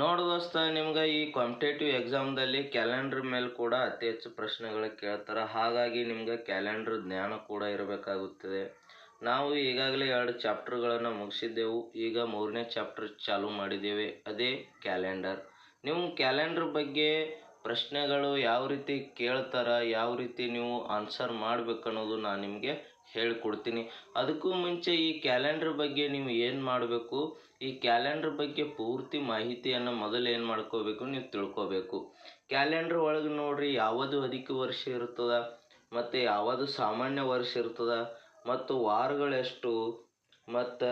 ನೋಡು ದೋಸ್ತ, ನಿಮ್ಗೆ ಈ ಕಾಂಪಿಟೇಟಿವ್ ಎಕ್ಸಾಮ್ದಲ್ಲಿ ಕ್ಯಾಲೆಂಡರ್ ಮೇಲೆ ಕೂಡ ಅತಿ ಹೆಚ್ಚು ಪ್ರಶ್ನೆಗಳು ಕೇಳ್ತಾರೆ. ಹಾಗಾಗಿ ನಿಮ್ಗೆ ಕ್ಯಾಲೆಂಡರ್ ಜ್ಞಾನ ಕೂಡ ಇರಬೇಕಾಗುತ್ತದೆ. ನಾವು ಈಗಾಗಲೇ 2 ಚಾಪ್ಟರ್ಗಳನ್ನು ಮುಗಿಸಿದ್ದೆವು. ಈಗ 3ನೇ ಚಾಪ್ಟರ್ ಚಾಲೂ ಮಾಡಿದ್ದೇವೆ, ಅದೇ ಕ್ಯಾಲೆಂಡರ್. ನೀವು ಕ್ಯಾಲೆಂಡರ್ ಬಗ್ಗೆ ಪ್ರಶ್ನೆಗಳು ಯಾವ ರೀತಿ ಕೇಳ್ತಾರೆ, ಯಾವ ರೀತಿ ನೀವು ಆನ್ಸರ್ ಅನ್ನೋದು ನಾನು ನಿಮಗೆ ಹೇಳಿಕೊಡ್ತೀನಿ. ಅದಕ್ಕೂ ಮುಂಚೆ ಈ ಕ್ಯಾಲೆಂಡರ್ ಬಗ್ಗೆ ನೀವು ಏನು ಮಾಡಬೇಕು, ಈ ಕ್ಯಾಲೆಂಡರ್ ಬಗ್ಗೆ ಪೂರ್ತಿ ಮಾಹಿತಿಯನ್ನು ಮೊದಲು ಏನು ಮಾಡ್ಕೋಬೇಕು, ನೀವು ತಿಳ್ಕೋಬೇಕು. ಕ್ಯಾಲೆಂಡರ್ ಒಳಗೆ ನೋಡ್ರಿ, ಯಾವುದು ಅಧಿಕ ವರ್ಷ ಇರ್ತದ ಮತ್ತು ಯಾವುದು ಸಾಮಾನ್ಯ ವರ್ಷ ಇರ್ತದ, ಮತ್ತು ವಾರಗಳೆಷ್ಟು, ಮತ್ತು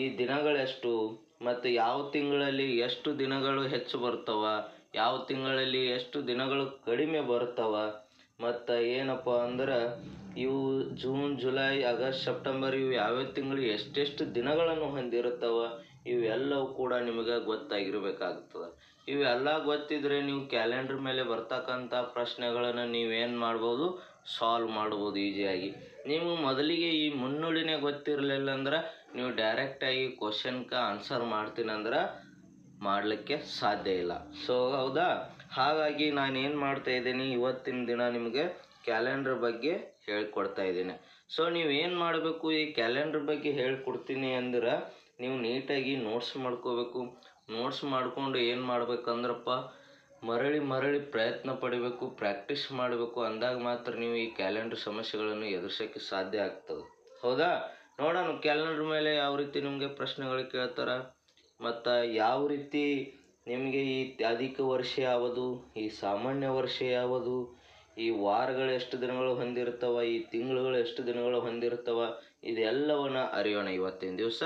ಈ ದಿನಗಳೆಷ್ಟು, ಮತ್ತು ಯಾವ ತಿಂಗಳಲ್ಲಿ ಎಷ್ಟು ದಿನಗಳು ಹೆಚ್ಚು ಬರ್ತವ, ಯಾವ ತಿಂಗಳಲ್ಲಿ ಎಷ್ಟು ದಿನಗಳು ಕಡಿಮೆ ಬರ್ತವ, ಮತ್ತು ಏನಪ್ಪ ಅಂದ್ರೆ ಇವು ಜೂನ್, ಜುಲೈ, ಆಗಸ್ಟ್, ಸೆಪ್ಟೆಂಬರ್ ಇವು ಯಾವ್ಯಾವ ತಿಂಗಳು ಎಷ್ಟೆಷ್ಟು ದಿನಗಳನ್ನು ಹೊಂದಿರುತ್ತವ, ಇವೆಲ್ಲವೂ ಕೂಡ ನಿಮಗೆ ಗೊತ್ತಾಗಿರಬೇಕಾಗ್ತದೆ. ಇವೆಲ್ಲ ಗೊತ್ತಿದ್ರೆ ನೀವು ಕ್ಯಾಲೆಂಡರ್ ಮೇಲೆ ಬರ್ತಕ್ಕಂಥ ಪ್ರಶ್ನೆಗಳನ್ನು ನೀವೇನು ಮಾಡ್ಬೋದು, ಸಾಲ್ವ್ ಮಾಡ್ಬೋದು ಈಸಿಯಾಗಿ. ನೀವು ಮೊದಲಿಗೆ ಈ ಮುನ್ನುಡಿನೇ ಗೊತ್ತಿರಲಿಲ್ಲ ಅಂದ್ರೆ ನೀವು ಡೈರೆಕ್ಟಾಗಿ ಕ್ವಶನ್ಗೆ ಆನ್ಸರ್ ಮಾಡ್ತೀನಂದ್ರೆ ಮಾಡಲಿಕ್ಕೆ ಸಾಧ್ಯ ಇಲ್ಲ. ಸೊ ಹೌದಾ, ಹಾಗಾಗಿ ನಾನು ಏನು ಮಾಡ್ತಾ ಇದ್ದೀನಿ, ಇವತ್ತಿನ ದಿನ ನಿಮಗೆ ಕ್ಯಾಲೆಂಡರ್ ಬಗ್ಗೆ ಹೇಳ್ಕೊಡ್ತಾ ಇದ್ದೀನಿ. ಸೊ ನೀವು ಏನು ಮಾಡಬೇಕು, ಈ ಕ್ಯಾಲೆಂಡರ್ ಬಗ್ಗೆ ಹೇಳ್ಕೊಡ್ತೀನಿ ಅಂದ್ರೆ ನೀವು ನೀಟಾಗಿ ನೋಟ್ಸ್ ಮಾಡ್ಕೋಬೇಕು. ನೋಟ್ಸ್ ಮಾಡಿಕೊಂಡು ಏನು ಮಾಡ್ಬೇಕಂದ್ರಪ್ಪ, ಮರಳಿ ಪ್ರಯತ್ನ ಪಡಬೇಕು, ಪ್ರಾಕ್ಟೀಸ್ ಮಾಡಬೇಕು. ಅಂದಾಗ ಮಾತ್ರ ನೀವು ಈ ಕ್ಯಾಲೆಂಡರ್ ಸಮಸ್ಯೆಗಳನ್ನು ಎದುರಿಸೋಕ್ಕೆ ಸಾಧ್ಯ ಆಗ್ತದೆ. ಹೌದಾ, ನೋಡೋಣ ಕ್ಯಾಲೆಂಡರ್ ಮೇಲೆ ಯಾವ ರೀತಿ ನಿಮಗೆ ಪ್ರಶ್ನೆಗಳು ಕೇಳ್ತಾರೆ, ಮತ್ತು ಯಾವ ರೀತಿ ನಿಮಗೆ ಈ ಅಧಿಕ ವರ್ಷ ಯಾವುದು, ಈ ಸಾಮಾನ್ಯ ವರ್ಷ ಯಾವುದು, ಈ ವಾರಗಳು ಎಷ್ಟು ದಿನಗಳು ಹೊಂದಿರ್ತವ, ಈ ತಿಂಗಳುಗಳು ಎಷ್ಟು ದಿನಗಳು ಹೊಂದಿರ್ತವ, ಇದೆಲ್ಲವನ್ನು ಅರಿಯೋಣ ಇವತ್ತಿನ ದಿವಸ.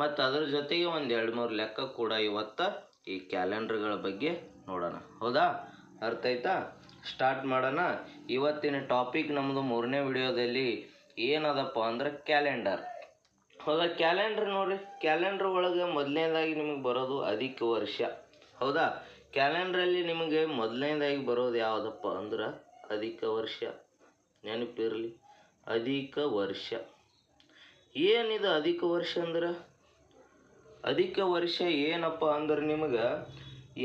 ಮತ್ತು ಅದರ ಜೊತೆಗೆ ಒಂದು 2-3 ಲೆಕ್ಕ ಕೂಡ ಇವತ್ತು ಈ ಕ್ಯಾಲೆಂಡರ್ಗಳ ಬಗ್ಗೆ ನೋಡೋಣ. ಹೌದಾ, ಅರ್ಥ ಆಯ್ತಾ? ಸ್ಟಾರ್ಟ್ ಮಾಡೋಣ. ಇವತ್ತಿನ ಟಾಪಿಕ್ ನಮ್ಮದು 3ನೇ ವಿಡಿಯೋದಲ್ಲಿ ಏನದಪ್ಪ ಅಂದ್ರೆ ಕ್ಯಾಲೆಂಡರ್. ಹೌದಾ, ಕ್ಯಾಲೆಂಡರ್ ನೋಡ್ರಿ, ಕ್ಯಾಲೆಂಡರ್ ಒಳಗೆ ಮೊದಲನೇದಾಗಿ ನಿಮಗೆ ಬರೋದು ಅಧಿಕ ವರ್ಷ. ಹೌದಾ, ಕ್ಯಾಲೆಂಡ್ರಲ್ಲಿ ನಿಮಗೆ ಮೊದಲನೇದಾಗಿ ಬರೋದು ಯಾವುದಪ್ಪ ಅಂದ್ರೆ ಅಧಿಕ ವರ್ಷ. ನೆನಪಿರಲಿ, ಅಧಿಕ ವರ್ಷ. ಏನಿದು ಅಧಿಕ ವರ್ಷ ಅಂದ್ರೆ? ಅಧಿಕ ವರ್ಷ ಏನಪ್ಪ ಅಂದ್ರೆ ನಿಮಗೆ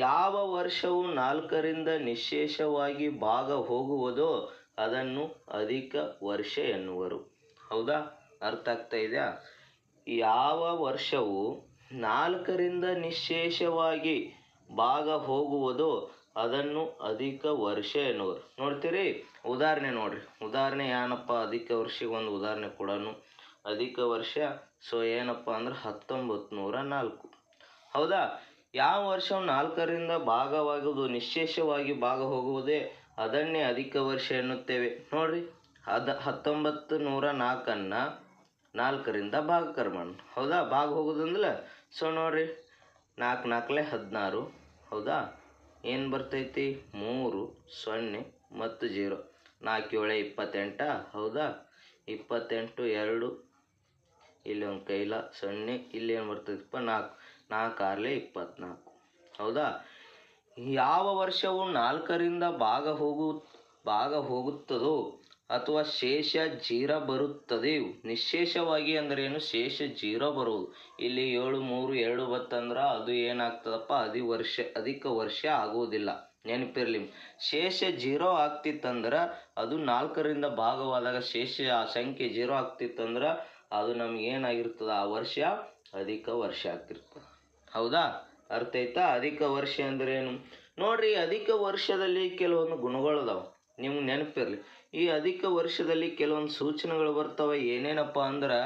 ಯಾವ ವರ್ಷವು 4ರಿಂದ ನಿಶ್ಶೇಷವಾಗಿ ಭಾಗ ಹೋಗುವುದೋ ಅದನ್ನು ಅಧಿಕ ವರ್ಷ ಎನ್ನುವರು. ಹೌದಾ, ಅರ್ಥ ಆಗ್ತಾ ಇದೆಯಾ? ಯಾವ ವರ್ಷವು 4ರಿಂದ ನಿಶ್ಶೇಷವಾಗಿ ಭಾಗ ಹೋಗುವುದೋ ಅದನ್ನು ಅಧಿಕ ವರ್ಷ ಎನ್ನುವರು. ನೋಡ್ತೀರಿ, ಉದಾಹರಣೆ ನೋಡ್ರಿ. ಉದಾಹರಣೆ ಏನಪ್ಪ, ಅಧಿಕ ವರ್ಷಕ್ಕೆ ಒಂದು ಉದಾಹರಣೆ ಕೊಡೋಣ. ಅಧಿಕ ವರ್ಷ ಸೊ ಏನಪ್ಪ ಅಂದ್ರೆ 1904. ಹೌದಾ, ಯಾವ ವರ್ಷವು 4ರಿಂದ ಭಾಗವಾಗುವುದು, ನಿಶ್ಶೇಷವಾಗಿ ಭಾಗ ಹೋಗುವುದೇ ಅದನ್ನೇ ಅಧಿಕ ವರ್ಷ ಎನ್ನುತ್ತೇವೆ. ನೋಡ್ರಿ, 1904 4ರಿಂದ ಭಾಗಕರ ಮಾಡೋಣ. ಹೌದಾ, ಭಾಗ ಹೋಗೋದಂದ್ರೆ ಸೊ ನೋಡ್ರಿ, 4 4 16. ಹೌದಾ, ಏನು ಬರ್ತೈತಿ, 3 0 ಮತ್ತು 0. 4 7 28. ಹೌದಾ, 28 2 ಇಲ್ಲಿ ಒಂದು ಕೈಲ 0, ಇಲ್ಲಿ ಏನು ಬರ್ತೈತಪ್ಪ 4 4 6 24. ಹೌದಾ, ಯಾವ ವರ್ಷವು 4ರಿಂದ ಭಾಗ ಹೋಗುತ್ತದೋ ಅಥವಾ ಶೇಷ 0 ಬರುತ್ತದೆಯೋ, ನಿಶ್ಶೇಷವಾಗಿ ಅಂದ್ರೆ ಏನು, ಶೇಷ 0 ಬರುವುದು. ಇಲ್ಲಿ 7 3 2 ಬತ್ತಂದ್ರೆ ಅದು ಏನಾಗ್ತದಪ್ಪ, ಅಧಿಕ ವರ್ಷ ಆಗುವುದಿಲ್ಲ. ನೆನಪಿರಲಿ, ಶೇಷ 0 ಆಗ್ತಿತ್ತಂದ್ರೆ ಅದು 4ರಿಂದ ಭಾಗವಾದಾಗ ಶೇಷ ಆ ಸಂಖ್ಯೆ 0 ಆಗ್ತಿತ್ತಂದ್ರೆ ಅದು ನಮ್ಗೆ ಏನಾಗಿರ್ತದೆ, ಆ ವರ್ಷ ಅಧಿಕ ವರ್ಷ ಆಗ್ತಿರ್ತದೆ. ಹೌದಾ, ಅರ್ಥ ಆಯ್ತಾ? ಅಧಿಕ ವರ್ಷ ಅಂದ್ರೆ ಏನು ನೋಡ್ರಿ. ಅಧಿಕ ವರ್ಷದಲ್ಲಿ ಕೆಲವೊಂದು ಗುಣಗಳದಾವೆ, ನಿಮ್ಗೆ ನೆನಪಿರಲಿ. ಈ ಅಧಿಕ ವರ್ಷದಲ್ಲಿ ಕೆಲವೊಂದು ಸೂಚನೆಗಳು ಬರ್ತವೆ. ಏನೇನಪ್ಪ ಅಂದ್ರೆ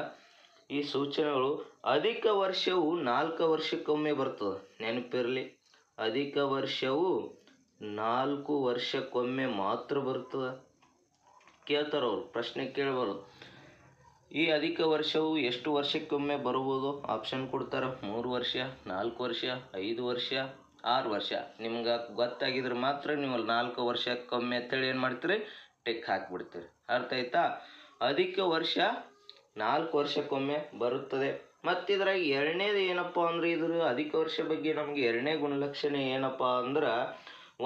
ಈ ಸೂಚನೆಗಳು, ಅಧಿಕ ವರ್ಷವು 4 ವರ್ಷಕ್ಕೊಮ್ಮೆ ಬರ್ತದೆ. ನೆನಪಿರಲಿ, ಅಧಿಕ ವರ್ಷವು 4 ವರ್ಷಕ್ಕೊಮ್ಮೆ ಮಾತ್ರ ಬರ್ತದೆ. ಕೇಳ್ತಾರವ್ರು, ಪ್ರಶ್ನೆ ಕೇಳಬಾರ್ದು. ಈ ಅಧಿಕ ವರ್ಷವು ಎಷ್ಟು ವರ್ಷಕ್ಕೊಮ್ಮೆ ಬರುವುದು? ಆಪ್ಷನ್ ಕೊಡ್ತಾರೆ. 3 ವರ್ಷ, 4 ವರ್ಷ, 5 ವರ್ಷ, 6 ವರ್ಷ. ನಿಮ್ಗೆ ಗೊತ್ತಾಗಿದ್ರೆ ಮಾತ್ರ ನೀವು 4 ವರ್ಷಕ್ಕೊಮ್ಮೆ ಅಂತೇಳಿ ಏನು ಮಾಡ್ತೀರಿ, ಟಿಕ್ ಹಾಕಿಬಿಡ್ತೀರಿ. ಅರ್ಥ ಆಯ್ತಾ? ಅಧಿಕ ವರ್ಷ 4 ವರ್ಷಕ್ಕೊಮ್ಮೆ ಬರುತ್ತದೆ. ಮತ್ತಿದ್ರಾಗ ಎರಡನೇದು ಏನಪ್ಪ ಅಂದ್ರೆ, ಇದ್ರ ಅಧಿಕ ವರ್ಷ ಬಗ್ಗೆ ನಮಗೆ ಎರಡನೇ ಗುಣಲಕ್ಷಣ ಏನಪ್ಪ ಅಂದ್ರೆ,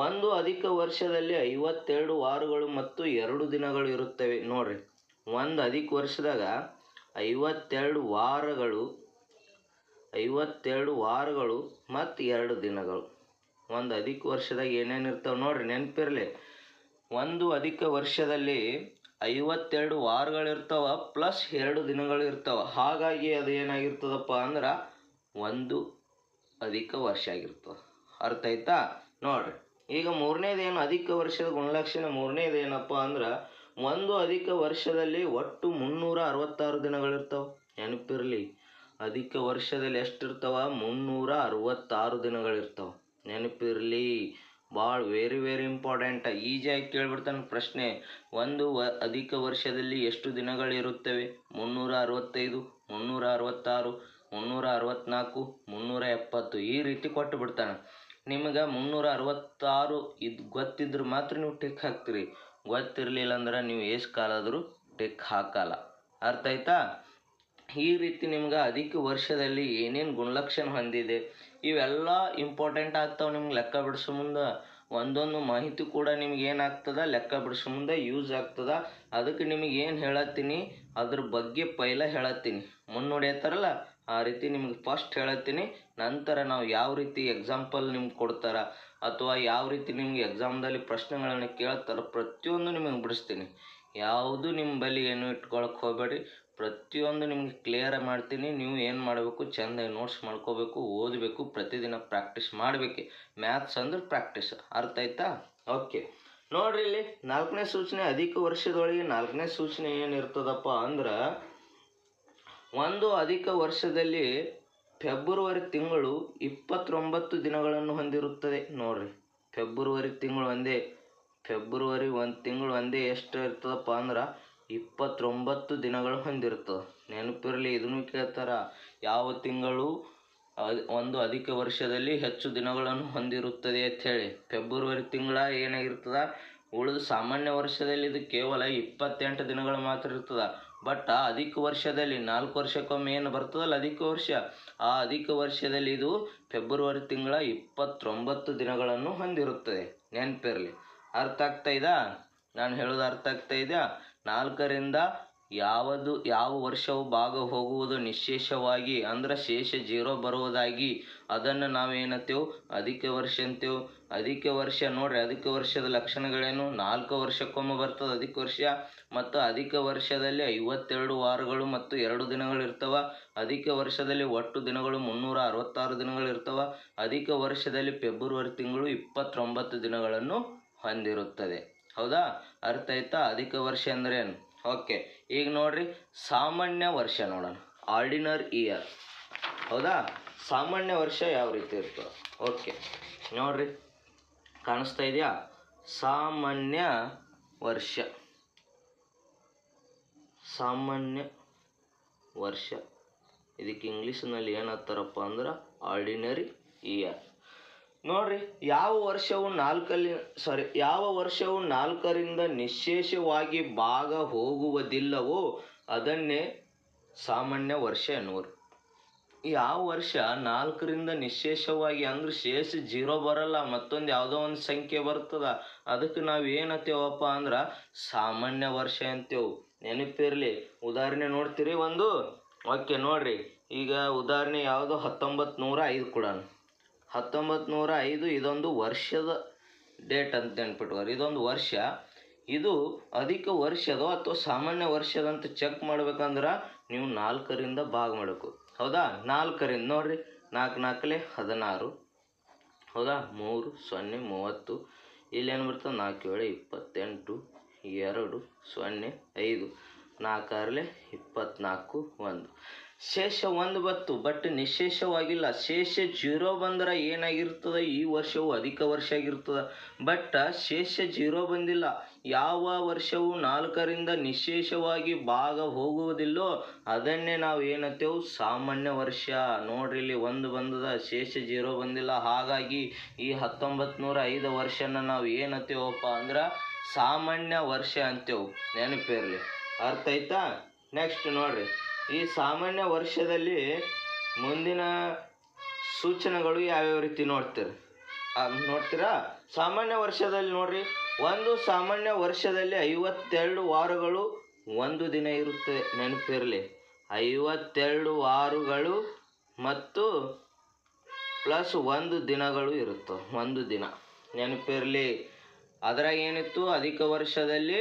ಒಂದು ಅಧಿಕ ವರ್ಷದಲ್ಲಿ 52 ವಾರಗಳು ಮತ್ತು 2 ದಿನಗಳು ಇರುತ್ತವೆ. ನೋಡ್ರಿ, ಒಂದು ಅಧಿಕ ವರ್ಷದಾಗ 52 ವಾರಗಳು 52 ವಾರಗಳು ಮತ್ತು 2 ದಿನಗಳು. ಒಂದು ಅಧಿಕ ವರ್ಷದಾಗ ಏನೇನು ಇರ್ತಾವೆ ನೋಡ್ರಿ, ನೆನಪಿರಲಿ. ಒಂದು ಅಧಿಕ ವರ್ಷದಲ್ಲಿ 52 ವಾರಗಳಿರ್ತಾವ ಪ್ಲಸ್ 2 ದಿನಗಳು ಇರ್ತಾವೆ. ಹಾಗಾಗಿ ಅದು ಏನಾಗಿರ್ತದಪ್ಪ ಅಂದ್ರೆ ಒಂದು ಅಧಿಕ ವರ್ಷ ಆಗಿರ್ತದೆ. ಅರ್ಥ ಆಯ್ತಾ? ನೋಡ್ರಿ, ಈಗ ಮೂರನೇದೇನು ಅಧಿಕ ವರ್ಷದ ಗುಣಲಕ್ಷಣ, ಮೂರನೇದು ಏನಪ್ಪ ಅಂದ್ರೆ ಒಂದು ಅಧಿಕ ವರ್ಷದಲ್ಲಿ ಒಟ್ಟು 366 ದಿನಗಳಿರ್ತಾವೆ. ನೆನಪಿರಲಿ, ಅಧಿಕ ವರ್ಷದಲ್ಲಿ ಎಷ್ಟಿರ್ತಾವ? 366 ದಿನಗಳಿರ್ತಾವೆ. ನೆನಪಿರಲಿ, ಭಾಳ ವೆರಿ ಇಂಪಾರ್ಟೆಂಟ್. ಈಜಿಯಾಗಿ ಕೇಳ್ಬಿಡ್ತಾನೆ ಪ್ರಶ್ನೆ. ಒಂದು ಅಧಿಕ ವರ್ಷದಲ್ಲಿ ಎಷ್ಟು ದಿನಗಳಿರುತ್ತವೆ? 365, 366, 364, 370 ಈ ರೀತಿ ಕೊಟ್ಟು ಬಿಡ್ತಾನೆ. ನಿಮಗೆ 366 ಇದು ಗೊತ್ತಿದ್ರೆ ಮಾತ್ರ ನೀವು ಟಿಕ್ ಹಾಕ್ತೀರಿ. ಗೊತ್ತಿರಲಿಲ್ಲ ಅಂದ್ರೆ ನೀವು ಎಷ್ಟು ಕಾಲಾದರೂ ಟಿಕ್ ಹಾಕಲ್ಲ. ಅರ್ಥ ಆಯ್ತಾ? ಈ ರೀತಿ ನಿಮ್ಗೆ ಅಧಿಕ ವರ್ಷದಲ್ಲಿ ಏನೇನು ಗುಣಲಕ್ಷಣ ಹೊಂದಿದೆ ಇವೆಲ್ಲ ಇಂಪಾರ್ಟೆಂಟ್ ಆಗ್ತಾವೆ. ನಿಮ್ಗೆ ಲೆಕ್ಕ ಬಿಡಿಸೋ ಮುಂದೆ ಒಂದೊಂದು ಮಾಹಿತಿ ಕೂಡ ನಿಮ್ಗೆ ಏನಾಗ್ತದೆ, ಲೆಕ್ಕ ಬಿಡಿಸೋ ಮುಂದೆ ಯೂಸ್ ಆಗ್ತದೆ. ಅದಕ್ಕೆ ನಿಮಗೆ ಏನು ಹೇಳತ್ತೀನಿ ಅದ್ರ ಬಗ್ಗೆ ಪೈಲ ಹೇಳತ್ತೀನಿ. ಮುನ್ನುಡಿಯತ್ತಾರಲ್ಲ ಆ ರೀತಿ ನಿಮ್ಗೆ ಫಸ್ಟ್ ಹೇಳತ್ತೀನಿ. ನಂತರ ನಾವು ಯಾವ ರೀತಿ ಎಕ್ಸಾಂಪಲ್ ನಿಮ್ಗೆ ಕೊಡ್ತಾರ ಅಥವಾ ಯಾವ ರೀತಿ ನಿಮ್ಗೆ ಎಕ್ಸಾಮ್ದಲ್ಲಿ ಪ್ರಶ್ನೆಗಳನ್ನು ಕೇಳ್ತಾರೆ ಪ್ರತಿಯೊಂದು ನಿಮಗೆ ಬಿಡಿಸ್ತೀನಿ. ಯಾವುದು ನಿಮ್ಮ ಬಳಿ ಏನು ಇಟ್ಕೊಳಕ್ಕೆ ಹೋಗಬೇಡಿ. ಪ್ರತಿಯೊಂದು ನಿಮ್ಗೆ ಕ್ಲಿಯರ್ ಮಾಡ್ತೀನಿ. ನೀವು ಏನು ಮಾಡಬೇಕು, ಚೆಂದಾಗಿ ನೋಟ್ಸ್ ಮಾಡ್ಕೋಬೇಕು, ಓದಬೇಕು, ಪ್ರತಿದಿನ ಪ್ರಾಕ್ಟೀಸ್ ಮಾಡಬೇಕು. ಮ್ಯಾಥ್ಸ್ ಅಂದ್ರೆ ಪ್ರಾಕ್ಟೀಸ್. ಅರ್ಥ ಆಯ್ತಾ? ಓಕೆ, ನೋಡ್ರಿ ಇಲ್ಲಿ 4ನೇ ಸೂಚನೆ. ಅಧಿಕ ವರ್ಷದೊಳಗೆ 4ನೇ ಸೂಚನೆ ಏನಿರ್ತದಪ್ಪ ಅಂದ್ರೆ ಒಂದು ಅಧಿಕ ವರ್ಷದಲ್ಲಿ ಫೆಬ್ರವರಿ ತಿಂಗಳು 29 ದಿನಗಳನ್ನು ಹೊಂದಿರುತ್ತದೆ. ನೋಡ್ರಿ, ಫೆಬ್ರವರಿ ತಿಂಗಳು ಫೆಬ್ರವರಿ ಒಂದು ತಿಂಗಳು ಎಷ್ಟು ಇರ್ತದಪ್ಪ ಅಂದ್ರೆ 29 ದಿನಗಳು ಹೊಂದಿರ್ತದೆ. ನೆನಪಿರಲಿ, ಇದನ್ನು ಕೇಳ್ತಾರ, ಯಾವ ತಿಂಗಳು ಒಂದು ಅಧಿಕ ವರ್ಷದಲ್ಲಿ ಹೆಚ್ಚು ದಿನಗಳನ್ನು ಹೊಂದಿರುತ್ತದೆ ಅಂಥೇಳಿ. ಫೆಬ್ರವರಿ ತಿಂಗಳ ಏನಾಗಿರ್ತದ, ಉಳಿದ ಸಾಮಾನ್ಯ ವರ್ಷದಲ್ಲಿ ಇದು ಕೇವಲ 28 ದಿನಗಳು ಮಾತ್ರ ಇರ್ತದೆ. ಬಟ್ ಆ ಅಧಿಕ ವರ್ಷದಲ್ಲಿ 4 ವರ್ಷಕ್ಕೊಮ್ಮೆ ಏನು ಬರ್ತದಲ್ಲ ಅಧಿಕ ವರ್ಷ, ಆ ಅಧಿಕ ವರ್ಷದಲ್ಲಿ ಇದು ಫೆಬ್ರವರಿ ತಿಂಗಳ 29 ದಿನಗಳನ್ನು ಹೊಂದಿರುತ್ತದೆ. ನೆನಪಿರಲಿ. ಅರ್ಥ ಆಗ್ತಾ ಇದಾ? ನಾನು ಹೇಳೋದು ಅರ್ಥ ಆಗ್ತಾ ಇದೆಯಾ? 4ರಿಂದ ಯಾವ ವರ್ಷವು ಭಾಗ ಹೋಗುವುದು ನಿಶ್ಶೇಷವಾಗಿ ಅಂದ್ರೆ ಶೇಷ 0 ಬರುವುದಾಗಿ ಅದನ್ನು ನಾವೇನಂತೇವೆ? ಅಧಿಕ ವರ್ಷ ಅಂತೇವೆ. ಅಧಿಕ ವರ್ಷ ನೋಡ್ರಿ, ಅಧಿಕ ವರ್ಷದ ಲಕ್ಷಣಗಳೇನು? 4 ವರ್ಷಕ್ಕೊಮ್ಮೆ ಬರ್ತದೆ ಅಧಿಕ ವರ್ಷ. ಮತ್ತು ಅಧಿಕ ವರ್ಷದಲ್ಲಿ 52 ವಾರಗಳು ಮತ್ತು 2 ದಿನಗಳು ಇರ್ತವ. ಅಧಿಕ ವರ್ಷದಲ್ಲಿ ಒಟ್ಟು ದಿನಗಳು 366 ದಿನಗಳು ಇರ್ತವ. ಅಧಿಕ ವರ್ಷದಲ್ಲಿ ಫೆಬ್ರವರಿ ತಿಂಗಳು 29 ದಿನಗಳನ್ನು ಹೊಂದಿರುತ್ತದೆ. ಹೌದಾ? ಅರ್ಥ ಆಯ್ತಾ? ಅಧಿಕ ವರ್ಷ ಅಂದ್ರೆ ಏನು? ಓಕೆ, ಈಗ ನೋಡ್ರಿ ಸಾಮಾನ್ಯ ವರ್ಷ ನೋಡೋಣ. Ordinary year. ಹೌದಾ? ಸಾಮಾನ್ಯ ವರ್ಷ ಯಾವ ರೀತಿ ಇರ್ತದೆ? ಓಕೆ, ನೋಡ್ರಿ, ಕಾಣಿಸ್ತಾ ಇದೆಯಾ? ಸಾಮಾನ್ಯ ವರ್ಷ, ಸಾಮಾನ್ಯ ವರ್ಷ ಇದಕ್ಕೆ ಇಂಗ್ಲೀಷ್ನಲ್ಲಿ ಏನಂತಾರಪ್ಪ ಅಂದ್ರೆ ಆರ್ಡಿನರಿ ಇಯರ್. ನೋಡ್ರಿ, ಯಾವ ವರ್ಷವು 4ರಿಂದ ನಿಶ್ಶೇಷವಾಗಿ ಭಾಗ ಹೋಗುವುದಿಲ್ಲವೋ ಅದನ್ನೇ ಸಾಮಾನ್ಯ ವರ್ಷ ಎನ್ನುವರು. ಯಾವ ವರ್ಷ 4ರಿಂದ ನಿಶ್ಶೇಷವಾಗಿ ಅಂದ್ರೆ ಶೇಷ 0 ಬರಲ್ಲ, ಮತ್ತೊಂದು ಯಾವುದೋ ಒಂದು ಸಂಖ್ಯೆ ಬರ್ತದ, ಅದಕ್ಕೆ ನಾವು ಏನಂತೇವಪ್ಪ ಅಂದ್ರೆ ಸಾಮಾನ್ಯ ವರ್ಷ ಅಂತೇವು. ನೆನಪಿರಲಿ. ಉದಾಹರಣೆ ನೋಡ್ತೀರಿ ಒಂದು. ಓಕೆ, ನೋಡ್ರಿ, ಈಗ ಉದಾಹರಣೆ ಯಾವುದು? 1905 ಕೂಡ. 1905 ಇದೊಂದು ವರ್ಷದ ಡೇಟ್ ಅಂತ ನೆನ್ಪಿಟ್ಕೋರಿ. ಇದೊಂದು ವರ್ಷ. ಇದು ಅಧಿಕ ವರ್ಷದೋ ಅಥವಾ ಸಾಮಾನ್ಯ ವರ್ಷದಂತ ಚೆಕ್ ಮಾಡ್ಬೇಕಂದ್ರೆ ನೀವು 4ರಿಂದ ಭಾಗ ಮಾಡಬೇಕು. ಹೌದಾ? 4ರಿಂದ ನೋಡ್ರಿ, 4 4 16. ಹೌದಾ? 3 0 30. ಇಲ್ಲೇನು ಬರ್ತದೆ? 4 7 28. 2 0 5. 4 6 24. 1 ಶೇಷ 1 ಬತ್ತು, ಬಟ್ ನಿಶೇಷವಾಗಿಲ್ಲ. ಶೇಷ 0 ಬಂದ್ರೆ ಏನಾಗಿರ್ತದೆ? ಈ ವರ್ಷವು ಅಧಿಕ ವರ್ಷ ಆಗಿರ್ತದೆ. ಬಟ್ ಶೇಷ 0 ಬಂದಿಲ್ಲ. ಯಾವ ವರ್ಷವು 4ರಿಂದ ನಿಶೇಷವಾಗಿ ಭಾಗ ಹೋಗುವುದಿಲ್ಲೋ ಅದನ್ನೇ ನಾವು ಏನಂತೇವೆ? ಸಾಮಾನ್ಯ ವರ್ಷ. ನೋಡ್ರಿ, ಇಲ್ಲಿ 1 ಬಂದದ, ಶೇಷ 0 ಬಂದಿಲ್ಲ. ಹಾಗಾಗಿ ಈ 1905 ವರ್ಷನ ನಾವು ಏನಂತೇವಪ್ಪ ಅಂದ್ರೆ ಸಾಮಾನ್ಯ ವರ್ಷ ಅಂತೇವೆ. ನೆನಪಿರಲಿ. ಅರ್ಥ ಆಯ್ತಾ? ನೆಕ್ಸ್ಟ್ ನೋಡ್ರಿ, ಈ ಸಾಮಾನ್ಯ ವರ್ಷದಲ್ಲಿ ಮುಂದಿನ ಸೂಚನೆಗಳು ಯಾವ್ಯಾವ ರೀತಿ ನೋಡ್ತೀರಾ? ಸಾಮಾನ್ಯ ವರ್ಷದಲ್ಲಿ ನೋಡ್ರಿ, ಒಂದು ಸಾಮಾನ್ಯ ವರ್ಷದಲ್ಲಿ 52 ವಾರಗಳು 1 ದಿನ ಇರುತ್ತದೆ. ನೆನಪಿರಲಿ, 52 ವಾರಗಳು ಮತ್ತು ಪ್ಲಸ್ 1 ದಿನಗಳು ಇರುತ್ತವೆ. 1 ದಿನ ನೆನಪಿರಲಿ. ಅದ್ರಾಗ ಏನಿತ್ತು, ಅಧಿಕ ವರ್ಷದಲ್ಲಿ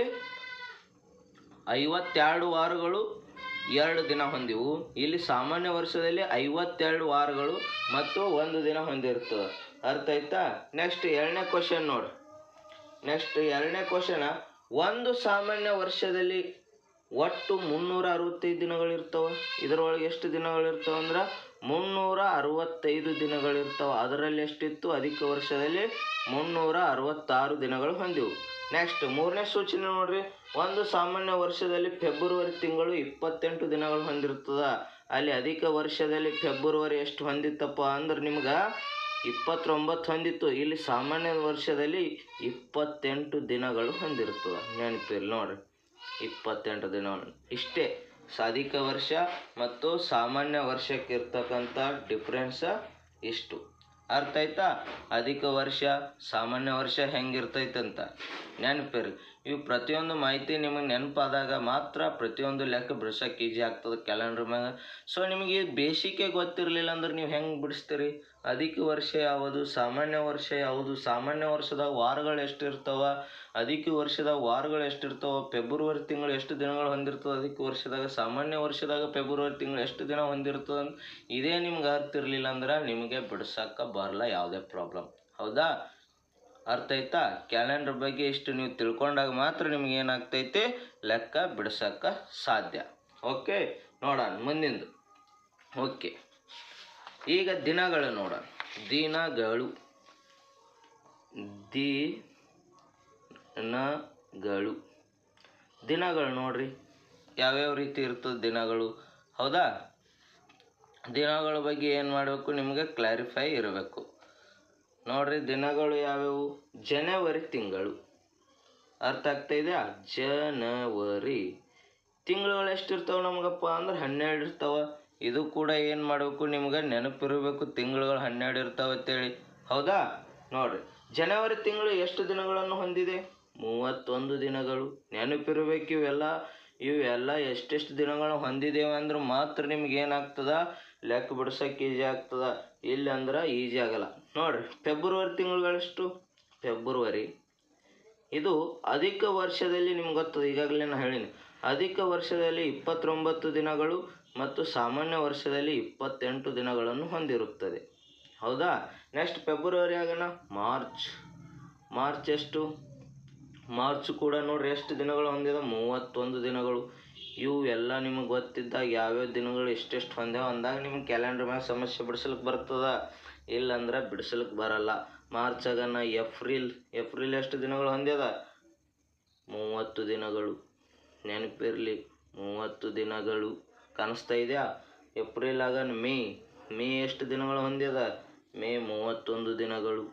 52 ವಾರಗಳು 2 ದಿನ ಹೊಂದಿವು. ಇಲ್ಲಿ ಸಾಮಾನ್ಯ ವರ್ಷದಲ್ಲಿ 52 ವಾರಗಳು ಮತ್ತು 1 ದಿನ ಹೊಂದಿರ್ತದೆ. ಅರ್ಥ ಆಯ್ತಾ? ನೆಕ್ಸ್ಟ್ 2ನೇ ಕ್ವಶನ್ ನೋಡ್ರಿ. ನೆಕ್ಸ್ಟ್ 2ನೇ ಕ್ವಶನ, ಒಂದು ಸಾಮಾನ್ಯ ವರ್ಷದಲ್ಲಿ ಒಟ್ಟು 365 ದಿನಗಳಿರ್ತಾವೆ. ಇದರೊಳಗೆ ಎಷ್ಟು ದಿನಗಳಿರ್ತಾವೆ ಅಂದ್ರೆ 365 ದಿನಗಳಿರ್ತಾವೆ. ಅದರಲ್ಲಿ ಎಷ್ಟಿತ್ತು, ಅಧಿಕ ವರ್ಷದಲ್ಲಿ 366 ದಿನಗಳು ಹೊಂದಿವು. ನೆಕ್ಸ್ಟ್ 3ನೇ ಸೂಚನೆ ನೋಡ್ರಿ. ಒಂದು ಸಾಮಾನ್ಯ ವರ್ಷದಲ್ಲಿ ಫೆಬ್ರವರಿ ತಿಂಗಳು 28 ದಿನಗಳು ಹೊಂದಿರ್ತದ. ಅಲ್ಲಿ ಅಧಿಕ ವರ್ಷದಲ್ಲಿ ಫೆಬ್ರವರಿ ಎಷ್ಟು ಹೊಂದಿತ್ತಪ್ಪ ಅಂದ್ರೆ ನಿಮ್ಗೆ 29 ಹೊಂದಿತ್ತು. ಇಲ್ಲಿ ಸಾಮಾನ್ಯ ವರ್ಷದಲ್ಲಿ 28 ದಿನಗಳು ಹೊಂದಿರ್ತದೆ. ನೆನಪಿರ್ಲಿ ನೋಡ್ರಿ, 28 ದಿನಗಳು. ಇಷ್ಟೇ ಅಧಿಕ ವರ್ಷ ಮತ್ತು ಸಾಮಾನ್ಯ ವರ್ಷಕ್ಕಿರ್ತಕ್ಕಂಥ ಡಿಫ್ರೆನ್ಸ ಇಷ್ಟು. ಅರ್ಥ ಆಯ್ತಾ? ಅಧಿಕ ವರ್ಷ ಸಾಮಾನ್ಯ ವರ್ಷ ಹೆಂಗಿರ್ತೈತಂತ ನೆನಪಿರ್ಲಿ. ಇವು ಪ್ರತಿಯೊಂದು ಮಾಹಿತಿ ನಿಮಗೆ ನೆನಪಾದಾಗ ಮಾತ್ರ ಪ್ರತಿಯೊಂದು ಲೆಕ್ಕ ಬಿಡ್ಸೋಕೆ ಈಜಿ ಆಗ್ತದೆ ಕ್ಯಾಲೆಂಡರ್ ಮ್ಯಾಗ. ಸೊ ನಿಮಗೆ ಬೇಸಿಕೇ ಗೊತ್ತಿರಲಿಲ್ಲ ಅಂದ್ರೆ ನೀವು ಹೆಂಗೆ ಬಿಡಿಸ್ತೀರಿ? ಅಧಿಕ ವರ್ಷ ಯಾವುದು, ಸಾಮಾನ್ಯ ವರ್ಷ ಯಾವುದು, ಸಾಮಾನ್ಯ ವರ್ಷದಾಗ ವಾರಗಳು ಎಷ್ಟಿರ್ತಾವ, ಅಧಿಕ ವರ್ಷದಾಗ ವಾರಗಳು ಎಷ್ಟಿರ್ತಾವ, ಫೆಬ್ರವರಿ ತಿಂಗಳು ಎಷ್ಟು ದಿನಗಳು ಹೊಂದಿರ್ತದೆ ಅಧಿಕ ವರ್ಷದಾಗ, ಸಾಮಾನ್ಯ ವರ್ಷದಾಗ ಫೆಬ್ರವರಿ ತಿಂಗಳು ಎಷ್ಟು ದಿನ ಹೊಂದಿರ್ತದೆ ಅಂತ ಇದೇ ನಿಮ್ಗೆ ಅರ್ಥ ಇರಲಿಲ್ಲ ಅಂದ್ರೆ ನಿಮಗೆ ಬಿಡ್ಸಕ್ಕೆ ಬರಲ್ಲ ಯಾವುದೇ ಪ್ರಾಬ್ಲಮ್. ಹೌದಾ? ಅರ್ಥ ಆಯ್ತಾ? ಕ್ಯಾಲೆಂಡರ್ ಬಗ್ಗೆ ಇಷ್ಟು ನೀವು ತಿಳ್ಕೊಂಡಾಗ ಮಾತ್ರ ನಿಮ್ಗೆ ಏನಾಗ್ತೈತೆ, ಲೆಕ್ಕ ಬಿಡ್ಸಕ್ಕೆ ಸಾಧ್ಯ. ಓಕೆ, ನೋಡೋಣ ಮುಂದಿಂದು. ಓಕೆ, ಈಗ ದಿನಗಳು ನೋಡೋಣ. ದಿನಗಳು ದಿನಗಳು ನೋಡ್ರಿ ಯಾವ್ಯಾವ ರೀತಿ ಇರ್ತದೆ ದಿನಗಳು. ಹೌದಾ? ದಿನಗಳ ಬಗ್ಗೆ ಏನು ಮಾಡಬೇಕು, ನಿಮಗೆ ಕ್ಲಾರಿಫೈ ಇರಬೇಕು. ನೋಡ್ರಿ ದಿನಗಳು ಯಾವ್ಯಾವು. ಜನವರಿ ತಿಂಗಳು. ಅರ್ಥ ಆಗ್ತಾ ಇದೆಯಾ? ಜನವರಿ ತಿಂಗಳುಗಳು ಎಷ್ಟಿರ್ತಾವೆ ನಮಗಪ್ಪ ಅಂದ್ರೆ 12 ಇರ್ತಾವೆ. ಇದು ಕೂಡ ಏನು ಮಾಡಬೇಕು, ನಿಮ್ಗೆ ನೆನಪಿರಬೇಕು, ತಿಂಗಳುಗಳು 12 ಇರ್ತಾವೆ ಅಂತೇಳಿ. ಹೌದಾ? ನೋಡ್ರಿ ಜನವರಿ ತಿಂಗಳು ಎಷ್ಟು ದಿನಗಳನ್ನು ಹೊಂದಿದೆ? 31 ದಿನಗಳು. ನೆನಪಿರಬೇಕು ಇವೆಲ್ಲ ಎಷ್ಟೆಷ್ಟು ದಿನಗಳು ಹೊಂದಿದ್ದೇವೆ ಅಂದ್ರೆ ಮಾತ್ರ ನಿಮ್ಗೆ ಏನಾಗ್ತದ, ಲೆಕ್ಕ ಬಿಡ್ಸೋಕೆ ಈಜಿ ಆಗ್ತದ. ಇಲ್ಲ ಅಂದ್ರೆ ಈಜಿ ಆಗಲ್ಲ. ನೋಡ್ರಿ ಫೆಬ್ರವರಿ ತಿಂಗಳುಗಳೆಷ್ಟು? ಫೆಬ್ರವರಿ ಇದು ಅಧಿಕ ವರ್ಷದಲ್ಲಿ ನಿಮ್ಗೆ ಗೊತ್ತದ, ಈಗಾಗಲೇ ನಾನು ಹೇಳೀನಿ. ಅಧಿಕ ವರ್ಷದಲ್ಲಿ 29 ದಿನಗಳು ಮತ್ತು ಸಾಮಾನ್ಯ ವರ್ಷದಲ್ಲಿ 28 ದಿನಗಳನ್ನು ಹೊಂದಿರುತ್ತದೆ. ಹೌದಾ? ನೆಕ್ಸ್ಟ್ ಫೆಬ್ರವರಿ ಆಗೋಣ. ಮಾರ್ಚ್ ಎಷ್ಟು? ಮಾರ್ಚ್ ಕೂಡ ನೋಡ್ರಿ ಎಷ್ಟು ದಿನಗಳು ಹೊಂದಿದೆ? 31 ದಿನಗಳು. ಇವು ಎಲ್ಲ ನಿಮಗೆ ಗೊತ್ತಿದ್ದಾಗ ಯಾವ್ಯಾವ ದಿನಗಳು ಎಷ್ಟೆಷ್ಟು ಹೊಂದೇವ ಅಂದಾಗ ನಿಮ್ಗೆ ಕ್ಯಾಲೆಂಡರ್ ಮ್ಯಾಗ ಸಮಸ್ಯೆ ಬಿಡಿಸ್ಲಿಕ್ಕೆ ಬರ್ತದ. ಇಲ್ಲಂದ್ರೆ ಬಿಡಿಸ್ಲಿಕ್ಕೆ ಬರಲ್ಲ. ಮಾರ್ಚ್ ಆಗೋಣ. ಏಪ್ರಿಲ್ ಎಷ್ಟು ದಿನಗಳು ಹೊಂದ್ಯದ? 30 ದಿನಗಳು. ನೆನಪಿರಲಿ, 30 ದಿನಗಳು. ಕಾಣಿಸ್ತಾ ಇದೆಯಾ? ಏಪ್ರಿಲ್ ಆಗೋಣ. ಮೇ ಎಷ್ಟು ದಿನಗಳು ಹೊಂದ್ಯದ? ಮೇ 31 ದಿನಗಳು.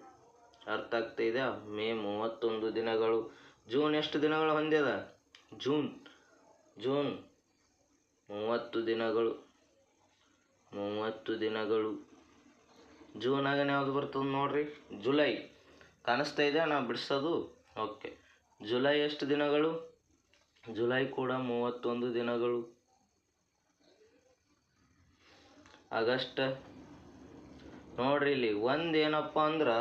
ಅರ್ಥ ಆಗ್ತಾ ಇದೆಯಾ? ಮೇ 31 ದಿನಗಳು. ಜೂನ್ ಎಷ್ಟು ದಿನಗಳು ಹೊಂದ್ಯದ? ಜೂನ್ 30 ದಿನಗಳು. ಜೂನ್ ಆಗನ ಯಾವುದು ಬರ್ತದೆ ನೋಡ್ರಿ? ಜುಲೈ. ಕಾಣಿಸ್ತಾ ಇದೆಯಾ ನಾ ಬಿಡಿಸೋದು? ಓಕೆ. ಜುಲೈ ಎಷ್ಟು ದಿನಗಳು? ಜುಲೈ ಕೂಡ 31 ದಿನಗಳು. ಆಗಸ್ಟ್ ನೋಡ್ರಿ, ಇಲ್ಲಿ ಒಂದೇನಪ್ಪ ಅಂದ್ರೆ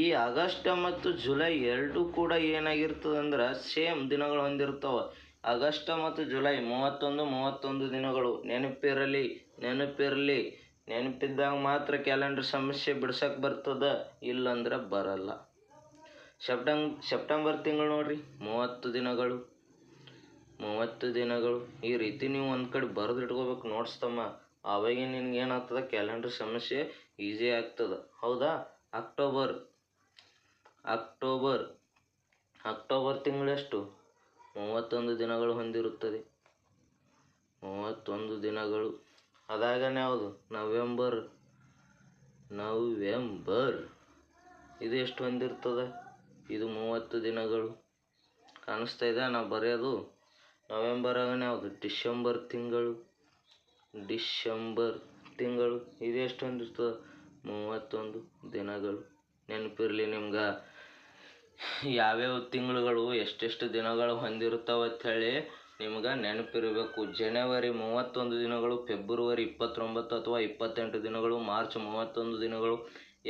ಈ ಆಗಸ್ಟ್ ಮತ್ತು ಜುಲೈ ಎರಡೂ ಕೂಡ ಏನಾಗಿರ್ತದೆ ಅಂದ್ರೆ ಸೇಮ್ ದಿನಗಳು ಹೊಂದಿರ್ತಾವೆ. ಆಗಸ್ಟ್ ಮತ್ತು ಜುಲೈ 31 ದಿನಗಳು. ನೆನಪಿದ್ದಾಗ ಮಾತ್ರ ಕ್ಯಾಲೆಂಡರ್ ಸಮಸ್ಯೆ ಬಿಡ್ಸಕ್ಕೆ ಬರ್ತದ, ಇಲ್ಲಂದ್ರೆ ಬರಲ್ಲ. ಸೆಪ್ಟೆಂಬರ್ ತಿಂಗಳು ನೋಡ್ರಿ 30 ದಿನಗಳು. ಈ ರೀತಿ ನೀವು ಒಂದು ಕಡೆ ಬರೆದು ಇಟ್ಕೋಬೇಕು ನೋಟ್ಸ್ತಮ್ಮ. ಅವಾಗ ನಿನ್ಗೆ ಏನಾಗ್ತದೆ, ಕ್ಯಾಲೆಂಡರ್ ಸಮಸ್ಯೆ ಈಸಿ ಆಗ್ತದೆ. ಹೌದಾ? ಅಕ್ಟೋಬರ್ ತಿಂಗಳೆಷ್ಟು? 31 ದಿನಗಳು ಹೊಂದಿರುತ್ತದೆ. 31 ದಿನಗಳು. ಅದಾಗನೇ ಯಾವುದು? ನವೆಂಬರ್. ಇದು ಎಷ್ಟು ಹೊಂದಿರ್ತದೆ? ಇದು 30 ದಿನಗಳು. ಕಾಣಿಸ್ತಾ ಇದೆ ನಾವು ಬರೆಯೋದು? ನವೆಂಬರ್ ಆಗನೇ ಯಾವುದು? ಡಿಸೆಂಬರ್ ತಿಂಗಳು. ಇದು ಎಷ್ಟು ಹೊಂದಿರ್ತದೆ? 31 ದಿನಗಳು. ನೆನಪಿರಲಿ ನಿಮ್ಗೆ ಯಾವ್ಯಾವ ತಿಂಗಳುಗಳು ಎಷ್ಟೆಷ್ಟು ದಿನಗಳು ಹೊಂದಿರ್ತಾವೆ ಅಂಥೇಳಿ ನಿಮ್ಗೆ ನೆನಪಿರಬೇಕು. ಜನವರಿ 31 ದಿನಗಳು, ಫೆಬ್ರವರಿ 29 ಅಥವಾ 28 ದಿನಗಳು, ಮಾರ್ಚ್ 31 ದಿನಗಳು,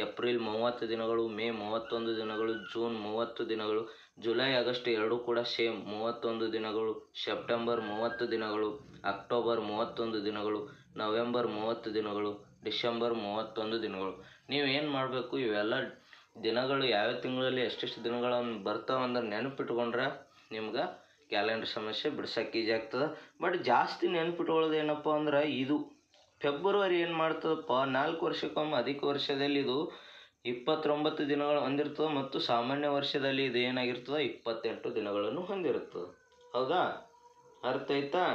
ಏಪ್ರಿಲ್ 30 ದಿನಗಳು, ಮೇ 31 ದಿನಗಳು, ಜೂನ್ 30 ದಿನಗಳು, ಜುಲೈ ಆಗಸ್ಟ್ ಎರಡೂ ಕೂಡ ಸೇಮ್ 31 ದಿನಗಳು, ಸೆಪ್ಟೆಂಬರ್ 30 ದಿನಗಳು, ಅಕ್ಟೋಬರ್ 31 ದಿನಗಳು, ನವೆಂಬರ್ 30 ದಿನಗಳು, ಡಿಸೆಂಬರ್ 31 ದಿನಗಳು. ನೀವು ಏನು ಮಾಡಬೇಕು, ಇವೆಲ್ಲ ದಿನಗಳು ಯಾವ್ಯಾವ ತಿಂಗಳಲ್ಲಿ ಎಷ್ಟೆಷ್ಟು ದಿನಗಳನ್ನು ಬರ್ತಾವಂದ್ರೆ ನೆನಪಿಟ್ಕೊಂಡ್ರೆ ನಿಮ್ಗೆ ಕ್ಯಾಲೆಂಡರ್ ಸಮಸ್ಯೆ ಬಿಡ್ಸಕ್ಕೆ ಈಜಿ ಆಗ್ತದೆ. ಬಟ್ ಜಾಸ್ತಿ ನೆನಪಿಟ್ಕೊಳ್ಳೋದು ಏನಪ್ಪ ಅಂದ್ರೆ ಇದು ಫೆಬ್ರವರಿ ಏನು ಮಾಡ್ತದಪ್ಪ, 4 ವರ್ಷಕ್ಕೊಮ್ಮೆ ಅಧಿಕ ವರ್ಷದಲ್ಲಿ ಇದು 29 ದಿನಗಳು ಹೊಂದಿರ್ತದೆ ಮತ್ತು ಸಾಮಾನ್ಯ ವರ್ಷದಲ್ಲಿ ಇದು ಏನಾಗಿರ್ತದೆ 28 ದಿನಗಳನ್ನು ಹೊಂದಿರ್ತದೆ. ಹೌದಾ? ಅರ್ಥ ಆಯ್ತಾ?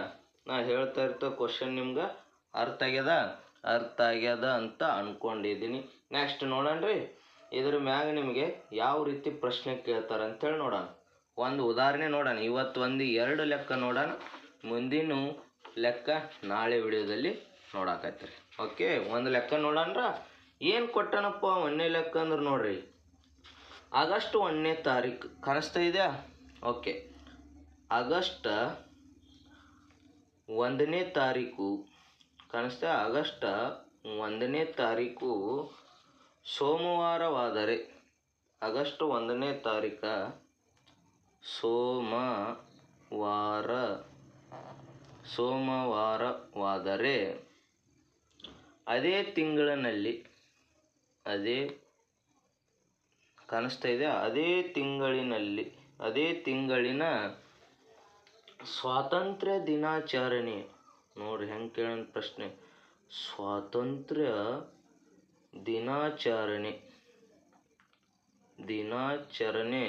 ನಾ ಹೇಳ್ತಾ ಇರ್ತ ಕ್ವಶನ್ ನಿಮ್ಗೆ ಅರ್ಥ ಆಗ್ಯದ ಅಂತ ಅಂದ್ಕೊಂಡಿದ್ದೀನಿ. ನೆಕ್ಸ್ಟ್ ನೋಡೋಣ್ರಿ, ಇದ್ರ ಮ್ಯಾಗ ನಿಮಗೆ ಯಾವ ರೀತಿ ಪ್ರಶ್ನೆ ಕೇಳ್ತಾರೆ ಅಂತೇಳಿ ನೋಡೋಣ. ಒಂದು ಉದಾಹರಣೆ ನೋಡೋಣ. ಇವತ್ತು 2 ಲೆಕ್ಕ ನೋಡೋಣ. ಮುಂದಿನ ಲೆಕ್ಕ ನಾಳೆ ವಿಡಿಯೋದಲ್ಲಿ ನೋಡಾಕತ್ತೀರಿ. ಓಕೆ, ಒಂದು ಲೆಕ್ಕ ನೋಡೋಣ್ರ. ಏನು ಕೊಟ್ಟನಪ್ಪ 1ನೇ ಲೆಕ್ಕ ಅಂದ್ರೆ ನೋಡ್ರಿ, ಆಗಸ್ಟ್ 1ನೇ ತಾರೀಕು ಕಾಣಿಸ್ತಾ ಇದೆಯಾ? ಓಕೆ, ಆಗಸ್ಟ್ 1ನೇ ತಾರೀಕು ಕಾಣಿಸ್ತಾ? ಆಗಸ್ಟ್ 1ನೇ ತಾರೀಕು ಸೋಮವಾರವಾದರೆ, ಆಗಸ್ಟ್ 1ನೇ ತಾರೀಕ ಸೋಮವಾರವಾದರೆ ಅದೇ ತಿಂಗಳಿನಲ್ಲಿ, ಅದೇ ಕಾಣಿಸ್ತಾ ಇದೆ, ಅದೇ ತಿಂಗಳಿನ ಸ್ವಾತಂತ್ರ್ಯ ದಿನಾಚರಣೆ. ನೋಡ್ರಿ ಹೆಂಗೆ ಕೇಳೋಣ ಪ್ರಶ್ನೆ. ಸ್ವಾತಂತ್ರ್ಯ ದಿನಾಚರಣೆ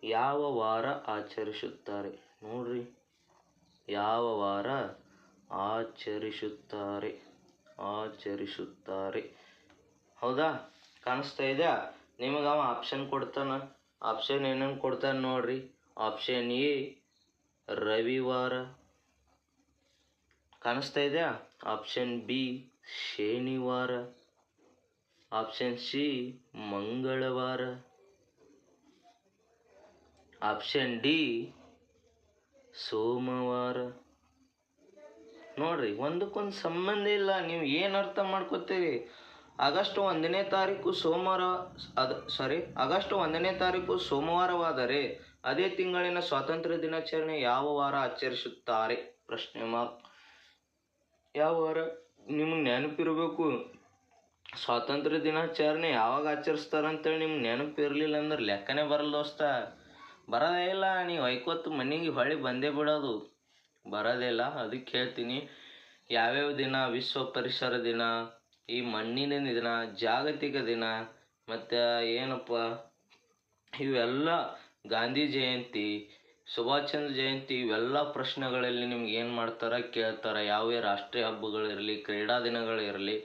ಯಾವ ವಾರ ಆಚರಿಸುತ್ತಾರೆ? ನೋಡ್ರಿ, ಯಾವ ವಾರ ಆಚರಿಸುತ್ತಾರೆ. ಹೌದಾ? ಕಾಣಿಸ್ತಾ ಇದೆಯಾ? ನಿಮಗೆ ಅವ ಆಪ್ಷನ್ ಕೊಡ್ತಾನೆ. ಆಪ್ಷನ್ ಏನೇನು ಕೊಡ್ತಾನೆ ನೋಡ್ರಿ. ಆಪ್ಷನ್ ಎ ರವಿವಾರ, ಕಾಣಿಸ್ತಾ ಇದೆಯಾ? ಆಪ್ಷನ್ ಬಿ ಶನಿವಾರ, ಆಪ್ಷನ್ ಸಿ ಮಂಗಳವಾರ, ಆಪ್ಷನ್ ಡಿ ಸೋಮವಾರ. ನೋಡ್ರಿ, ಒಂದಕ್ಕೊಂದು ಸಂಬಂಧ ಇಲ್ಲ. ನೀವು ಏನು ಅರ್ಥ ಮಾಡ್ಕೋತೀರಿ? ಆಗಸ್ಟ್ 1ನೇ ತಾರೀಕು ಆಗಸ್ಟ್ 1ನೇ ತಾರೀಕು ಸೋಮವಾರವಾದರೆ ಅದೇ ತಿಂಗಳಿನ ಸ್ವಾತಂತ್ರ್ಯ ದಿನಾಚರಣೆ ಯಾವ ವಾರ ಆಚರಿಸುತ್ತಾರೆ? ಪ್ರಶ್ನೆ ಮಾರ್ಕ್. ಯಾವ ವಾರ ನಿಮಗೆ ನೆನಪಿರಬೇಕು. ಸ್ವಾತಂತ್ರ್ಯ ದಿನಾಚರಣೆ ಯಾವಾಗ ಆಚರಿಸ್ತಾರೆ ಅಂತೇಳಿ ನಿಮ್ಗೆ ನೆನಪಿರಲಿಲ್ಲ ಅಂದ್ರೆ ಲೆಕ್ಕನೇ ಬರಲ್ಲ ದೋಸ್ತ. ಬರೋದೇ ಇಲ್ಲ. ನೀವು ಐಕೋತ್ತು ಮನೆಗೆ ಹೊಳ್ಳಿ ಬಂದೇ ಬಿಡೋದು, ಬರೋದೇ ಇಲ್ಲ. ಅದಕ್ಕೆ ಹೇಳ್ತೀನಿ, ಯಾವ್ಯಾವ ದಿನ ವಿಶ್ವ ಪರಿಸರ ದಿನ, ಈ ಮಣ್ಣಿನ ದಿನ, ಜಾಗತಿಕ ದಿನ, ಮತ್ತು ಏನಪ್ಪ ಇವೆಲ್ಲ ಗಾಂಧಿ ಜಯಂತಿ, ಸುಭಾಷ್ ಚಂದ್ರ ಜಯಂತಿ, ಇವೆಲ್ಲ ಪ್ರಶ್ನೆಗಳಲ್ಲಿ ನಿಮ್ಗೆ ಏನು ಮಾಡ್ತಾರೆ ಕೇಳ್ತಾರೆ. ಯಾವೇ ರಾಷ್ಟ್ರೀಯ ಹಬ್ಬಗಳಿರಲಿ, ಕ್ರೀಡಾ ದಿನಗಳಿರಲಿ,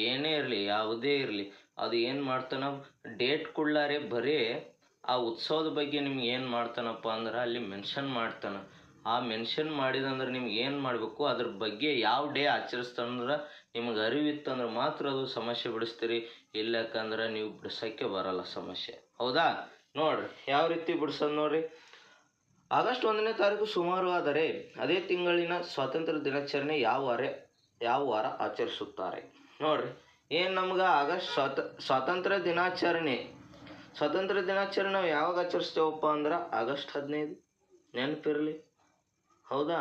ಏನೇ ಇರಲಿ, ಯಾವುದೇ ಇರಲಿ, ಅದು ಏನು ಮಾಡ್ತಾನೆ ಡೇಟ್ ಕೊಡ್ಲಾರೆ ಬರೀ ಆ ಉತ್ಸವದ ಬಗ್ಗೆ ನಿಮ್ಗೆ ಏನು ಮಾಡ್ತಾನಪ್ಪ ಅಂದ್ರೆ ಅಲ್ಲಿ ಮೆನ್ಷನ್ ಮಾಡ್ತಾನೆ. ಆ ಮೆನ್ಷನ್ ಮಾಡಿದಂದ್ರೆ ನಿಮ್ಗೆ ಏನು ಮಾಡಬೇಕು, ಅದ್ರ ಬಗ್ಗೆ ಯಾವ ಡೇ ಆಚರಿಸ್ತಾನಂದ್ರೆ ನಿಮ್ಗೆ ಅರಿವಿತ್ತಂದ್ರೆ ಮಾತ್ರ ಅದು ಸಮಸ್ಯೆ ಬಿಡಿಸ್ತೀರಿ. ಇಲ್ಲಕ್ಕಂದ್ರೆ ನೀವು ಬಿಡ್ಸೋಕ್ಕೆ ಬರಲ್ಲ ಸಮಸ್ಯೆ. ಹೌದಾ? ನೋಡ್ರಿ ಯಾವ ರೀತಿ ಬಿಡ್ಸೋದು ನೋಡ್ರಿ. ಆಗಸ್ಟ್ 1ನೇ ತಾರೀಕು ಸೋಮವಾರವಾದರೆ ಅದೇ ತಿಂಗಳಿನ ಸ್ವಾತಂತ್ರ್ಯ ದಿನಾಚರಣೆ ಯಾವ ವಾರ ಆಚರಿಸುತ್ತಾರೆ? ನೋಡ್ರಿ, ಏನು ನಮ್ಗೆ ಆಗಸ್ಟ್ ಸ್ವಾತಂತ್ರ್ಯ ದಿನಾಚರಣೆ ನಾವು ಯಾವಾಗ ಆಚರಿಸ್ತೇವಪ್ಪ ಅಂದ್ರೆ ಆಗಸ್ಟ್ 15. ನೆನಪಿರಲಿ. ಹೌದಾ?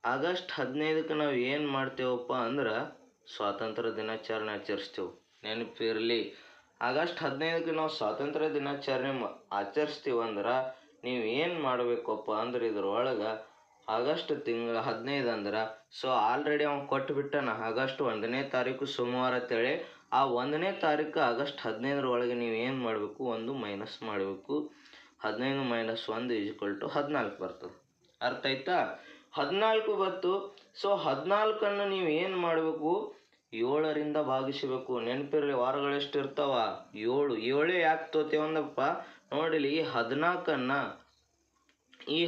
ಆಗಸ್ಟ್ 15ಕ್ಕೆ ನಾವು ಏನು ಮಾಡ್ತೇವಪ್ಪ ಅಂದ್ರೆ ಸ್ವಾತಂತ್ರ್ಯ ದಿನಾಚರಣೆ ಆಚರಿಸ್ತೇವೆ. ನೆನಪಿರಲಿ. ಆಗಸ್ಟ್ 15ಕ್ಕೆ ನಾವು ಸ್ವಾತಂತ್ರ್ಯ ದಿನಾಚರಣೆ ಆಚರಿಸ್ತೀವಂದ್ರೆ ನೀವು ಏನು ಮಾಡಬೇಕಪ್ಪ ಅಂದ್ರೆ ಇದ್ರೊಳಗೆ ಆಗಸ್ಟ್ 15 ಅಂದ್ರೆ ಆಲ್ರೆಡಿ ಅವ್ನು ಕೊಟ್ಟುಬಿಟ್ಟನ ಆಗಸ್ಟ್ 1ನೇ ತಾರೀಕು ಸೋಮವಾರ ಅಂತೇಳಿ. ಆ 1ನೇ ತಾರೀಕು ಆಗಸ್ಟ್ 15 ನೀವು ಏನು ಮಾಡಬೇಕು, 1 ಮೈನಸ್ ಮಾಡಬೇಕು. 15 - 1 = 14 ಬರ್ತದೆ. ಅರ್ಥ ಆಯ್ತಾ? 14 ಬಂತು. 14ಅನ್ನು ನೀವು ಏನು ಮಾಡಬೇಕು, 7ರಿಂದ ಭಾಗಿಸಬೇಕು. ನೆನಪಿರಲಿ, ವಾರಗಳು ಎಷ್ಟು ಇರ್ತಾವ? 7. 7 ಯಾಕೆ ತೋತೇವಂದಪ್ಪ ನೋಡಿಲಿ. ಈ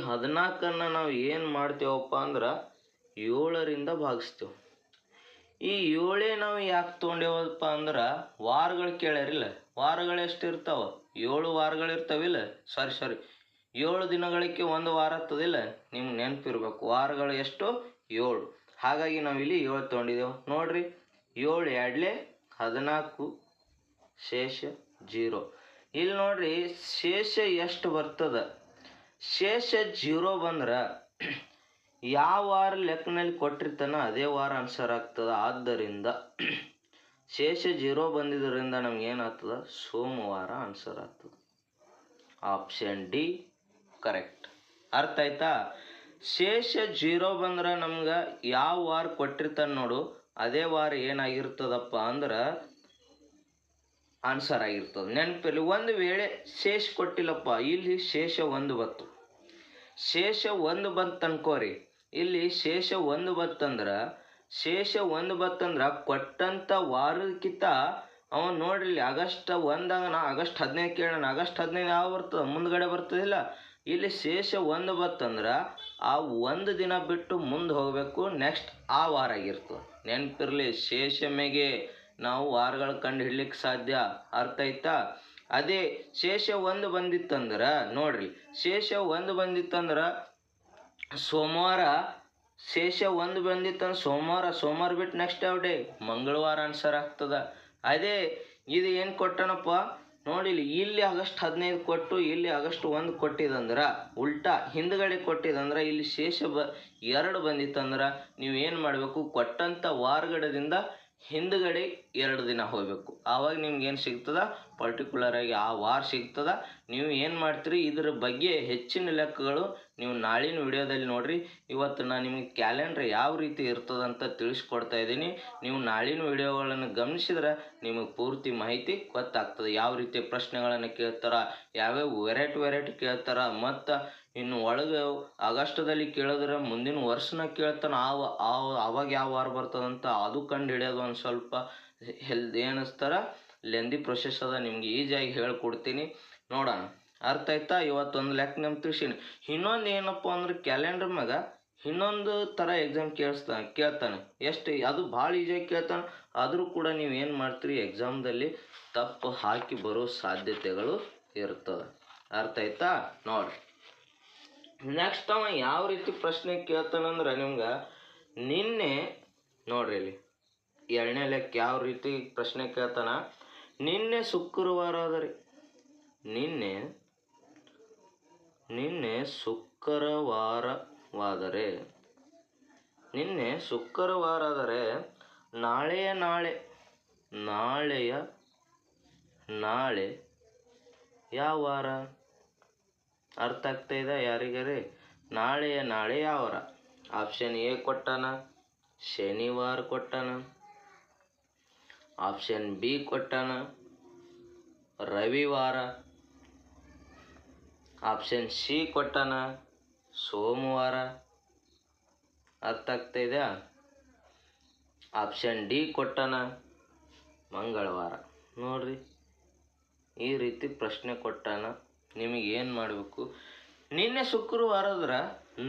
14ಅನ್ನು ನಾವು ಏನು ಮಾಡ್ತೇವಪ್ಪ ಅಂದ್ರೆ 7ರಿಂದ ಭಾಗಿಸ್ತೇವೆ. ಈ 7 ನಾವು ಯಾಕೆ ತೊಗೊಂಡೇವಪ್ಪ ಅಂದ್ರೆ ವಾರಗಳು ಕೇಳ್ಯಾರಿಲ್ಲ. ವಾರಗಳು ಎಷ್ಟು ಇರ್ತಾವ? 7 ವಾರಗಳು ಇರ್ತಾವಿಲ್ಲ. ಸಾರಿ 7 ದಿನಗಳಿಗೆ ಒಂದು ವಾರ ಆಗ್ತದಿಲ್ಲ, ನಿಮ್ಗೆ ನೆನಪಿರ್ಬೇಕು. ವಾರಗಳು ಎಷ್ಟು? 7. ಹಾಗಾಗಿ ನಾವಿಲ್ಲಿ 7 ತೊಗೊಂಡಿದ್ದೇವೆ ನೋಡ್ರಿ. 7 2 14, ಶೇಷ 0. ಇಲ್ಲಿ ನೋಡ್ರಿ ಶೇಷ ಎಷ್ಟು ಬರ್ತದ? ಶೇಷ 0 ಬಂದ್ರೆ ಯಾವ ವಾರ ಲೆಕ್ಕನಲ್ಲಿ ಕೊಟ್ಟಿರ್ತಾನ ಅದೇ ವಾರ ಆನ್ಸರ್ ಆಗ್ತದ. ಆದ್ದರಿಂದ ಶೇಷ 0 ಬಂದಿದ್ದರಿಂದ ನಮ್ಗೆ ಏನಾಗ್ತದ? ಸೋಮವಾರ ಆನ್ಸರ್ ಆಗ್ತದೆ. Option D correct. ಅರ್ಥ ಆಯ್ತಾ? ಶೇಷ 0 ಬಂದ್ರೆ ನಮ್ಗೆ ಯಾವ ವಾರ ಕೊಟ್ಟಿರ್ತಾನೆ ನೋಡು ಅದೇ ವಾರ ಏನಾಗಿರ್ತದಪ್ಪ ಅಂದ್ರೆ ಆನ್ಸರ್ ಆಗಿರ್ತದೆ. ನೆನಪಿರಲಿ. ಒಂದು ವೇಳೆ ಶೇಷ ಕೊಟ್ಟಿಲ್ಲಪ್ಪ, ಇಲ್ಲಿ ಶೇಷ 1 ಬತ್ತು. ಶೇಷ 1 ಬಂತು ಅನ್ಕೋರಿ. ಇಲ್ಲಿ ಶೇಷ 1 ಬತ್ತಂದ್ರೆ ಕೊಟ್ಟಂಥ ವಾರಕ್ಕಿಂತ ಅವನು ನೋಡ್ರಿ ಇಲ್ಲಿ ಆಗಸ್ಟ್ 1ದಾಗ ನಾ ಆಗಸ್ಟ್ 15 ಕೇಳೋಣ. ಆಗಸ್ಟ್ 15 ಯಾವ ಬರ್ತದೆ? ಮುಂದ್ಗಡೆ ಬರ್ತದಿಲ್ಲ. ಇಲ್ಲಿ ಶೇಷ 1 ಬತ್ತಂದ್ರೆ ಆ 1 ದಿನ ಬಿಟ್ಟು ಮುಂದೆ ಹೋಗಬೇಕು, ನೆಕ್ಸ್ಟ್ ಆ ವಾರ ಆಗಿರ್ತದೆ. ನೆನಪಿರಲಿ, ಶೇಷ ಮೇಗೆ ನಾವು ವಾರಗಳ ಕಂಡು ಹಿಡ್ಲಿಕ್ಕೆ ಸಾಧ್ಯ. ಅರ್ಥ ಆಯ್ತಾ? ಅದೇ ಶೇಷ 1 ಬಂದಿತ್ತಂದ್ರೆ ನೋಡ್ರಿ, ಶೇಷ 1 ಬಂದಿತ್ತಂದ್ರೆ ಸೋಮವಾರ. ಶೇಷ 1 ಬಂದಿತ್ತಂದ್ರೆ ಸೋಮವಾರ ಬಿಟ್ಟು ನೆಕ್ಸ್ಟ್ ಯಾವ ಡೇ? ಮಂಗಳವಾರ ಆನ್ಸರ್ ಆಗ್ತದ. ಅದೇ ಇದು ಏನು ಕೊಟ್ಟನಪ್ಪ ನೋಡಿ, ಇಲ್ಲಿ ಆಗಸ್ಟ್ 15 ಕೊಟ್ಟು ಇಲ್ಲಿ ಆಗಸ್ಟ್ 1 ಕೊಟ್ಟಿದಂದ್ರೆ ಉಲ್ಟಾ ಹಿಂದ್ಗಡೆ ಕೊಟ್ಟಿದಂದ್ರೆ ಇಲ್ಲಿ ಶೇಷ 2 ಬಂದಿತ್ತಂದ್ರೆ ನೀವು ಏನು ಮಾಡಬೇಕು? ಕೊಟ್ಟಂಥ ವಾರಗಡದಿಂದ ಹಿಂದ್ಗಡೆ 2 ದಿನ ಹೋಗಬೇಕು. ಆವಾಗ ನಿಮ್ಗೆ ಏನು ಸಿಗ್ತದ? ಪರ್ಟಿಕ್ಯುಲರ್ ಆಗಿ ಆ ವಾರ ಸಿಗ್ತದ. ನೀವು ಏನು ಮಾಡ್ತೀರಿ ಇದ್ರ ಬಗ್ಗೆ ಹೆಚ್ಚಿನ ಲೆಕ್ಕಗಳು ನೀವು ನಾಳಿನ ವಿಡಿಯೋದಲ್ಲಿ ನೋಡ್ರಿ. ಇವತ್ತು ನಾನು ನಿಮಗೆ ಕ್ಯಾಲೆಂಡ್ರ್ ಯಾವ ರೀತಿ ಇರ್ತದಂತ ತಿಳಿಸ್ಕೊಡ್ತಾ ಇದ್ದೀನಿ. ನೀವು ನಾಳಿನ ವಿಡಿಯೋಗಳನ್ನು ಗಮನಿಸಿದ್ರೆ ನಿಮಗೆ ಪೂರ್ತಿ ಮಾಹಿತಿ ಗೊತ್ತಾಗ್ತದೆ. ಯಾವ ರೀತಿ ಪ್ರಶ್ನೆಗಳನ್ನು ಕೇಳ್ತಾರ, ಯಾವ್ಯಾವ ವೆರೈಟಿ ಕೇಳ್ತಾರ, ಮತ್ತು ಇನ್ನು ಒಳಗೆ ಆಗಸ್ಟದಲ್ಲಿ ಕೇಳಿದ್ರೆ ಮುಂದಿನ ವರ್ಷನ ಕೇಳ್ತಾನೆ. ಆವಾಗ ಯಾವ ವಾರ ಬರ್ತದಂತ ಅದು ಕಂಡು ಹಿಡಿಯೋದು ಒಂದು ಸ್ವಲ್ಪ ಏನಿಸ್ತಾರ ಲೆಂದಿ ಪ್ರೊಸೆಸ್ ಅದ. ನಿಮ್ಗೆ ಈಸಿಯಾಗಿ ಹೇಳ್ಕೊಡ್ತೀನಿ, ನೋಡೋಣ. ಅರ್ಥ ಆಯ್ತಾ? ಇವತ್ತೊಂದು ಲೆಕ್ಕ ನಮ್ಗೆ ತಿಳಿಸೀನಿ. ಇನ್ನೊಂದು ಏನಪ್ಪ ಅಂದ್ರೆ ಕ್ಯಾಲೆಂಡರ್ ಮ್ಯಾಗ ಇನ್ನೊಂದು ಥರ ಎಕ್ಸಾಮ್ ಕೇಳ್ತಾನೆ. ಎಷ್ಟು ಅದು ಭಾಳ ಈಸಿಯಾಗಿ ಕೇಳ್ತಾನೆ. ಆದರೂ ಕೂಡ ನೀವು ಏನು ಮಾಡ್ತೀರಿ, ಎಕ್ಸಾಮ್ದಲ್ಲಿ ತಪ್ಪು ಹಾಕಿ ಬರೋ ಸಾಧ್ಯತೆಗಳು ಇರ್ತವೆ. ಅರ್ಥ ಆಯ್ತಾ? ನೋಡ್ರಿ, ನೆಕ್ಸ್ಟ್ ಅವ ಯಾವ ರೀತಿ ಪ್ರಶ್ನೆ ಕೇಳ್ತಾನಂದ್ರೆ ನಿಮ್ಗೆ ನಿನ್ನೆ ನೋಡ್ರಿ ಇಲ್ಲಿ 2ನೇ ಲೆಕ್ಕ ಯಾವ ರೀತಿ ಪ್ರಶ್ನೆ ಕೇಳ್ತಾನ. ನಿನ್ನೆ ಶುಕ್ರವಾರ ಅದರಿ. ನಿನ್ನೆ ಶುಕ್ರವಾರವಾದರೆ ನಾಳೆ ಯಾವ ವಾರ? ಅರ್ಥ ಆಗ್ತಾ ಇದೆ ಯಾರಿಗಾರೆ? ನಾಳೆ ಯಾವ ವಾರ? ಆಪ್ಷನ್ ಎ ಕೊಟ್ಟಾನ, ಶನಿವಾರ ಕೊಟ್ಟಾನ. ಆಪ್ಷನ್ ಬಿ ಕೊಟ್ಟಾನ, ರವಿವಾರ. ಆಪ್ಷನ್ ಸಿ ಕೊಟ್ಟಾನ, ಸೋಮವಾರ. ಅರ್ಥ ಆಗ್ತಾ ಇದೆಯಾ? ಆಪ್ಷನ್ ಡಿ ಕೊಟ್ಟಾನ, ಮಂಗಳವಾರ. ನೋಡ್ರಿ, ಈ ರೀತಿ ಪ್ರಶ್ನೆ ಕೊಟ್ಟಾನ. ನಿಮಗೆ ಏನು ಮಾಡಬೇಕು? ನಿನ್ನೆ ಶುಕ್ರವಾರ ಆದ್ರೆ